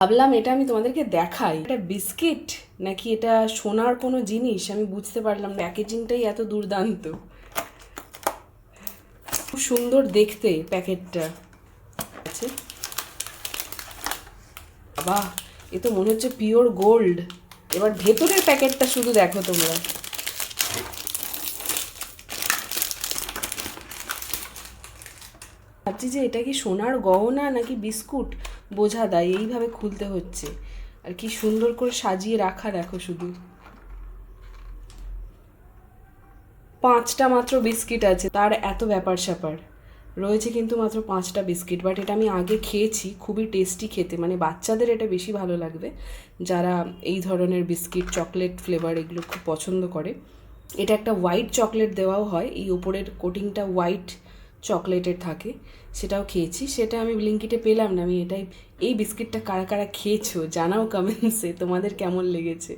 ভাবলাম এটা আমি তোমাদেরকে দেখাই। এটা বিস্কিট নাকি এটা সোনার কোনো জিনিস আমি বুঝতে পারলাম না, প্যাকেজিংটাই এত দুর্দান্ত, খুব সুন্দর দেখতে প্যাকেটটা আছে। বাহ, এ তো মনে হচ্ছে পিওর গোল্ড। এবার ভেতরের প্যাকেটটা শুধু দেখো তোমরা। ভাবছি যে এটা কি সোনার গহনা নাকি বিস্কুট বোঝা দেয়, এইভাবে খুলতে হচ্ছে। আর কি সুন্দর করে সাজিয়ে রাখা দেখো শুধু। 5টা মাত্র বিস্কিট আছে, তার এত ব্যাপার স্যাপার রয়েছে, কিন্তু মাত্র 5টা বিস্কিট। বাট এটা আমি আগে খেয়েছি, খুবই টেস্টি খেতে, মানে বাচ্চাদের এটা বেশি ভালো লাগবে যারা এই ধরনের বিস্কিট চকলেট ফ্লেভার এগুলো খুব পছন্দ করে। এটা একটা হোয়াইট চকলেট দেওয়াও হয়, এই ওপরের কোটিংটা হোয়াইট চকলেটের থাকে, সেটাও খেয়েছি। সেটা আমি ব্লিঙ্কিটে পেলাম না। আমি এটাই, এই বিস্কিটটা কারা কারা খেয়েছো জানাও কমেন্টসে তোমাদের কেমন লেগেছে।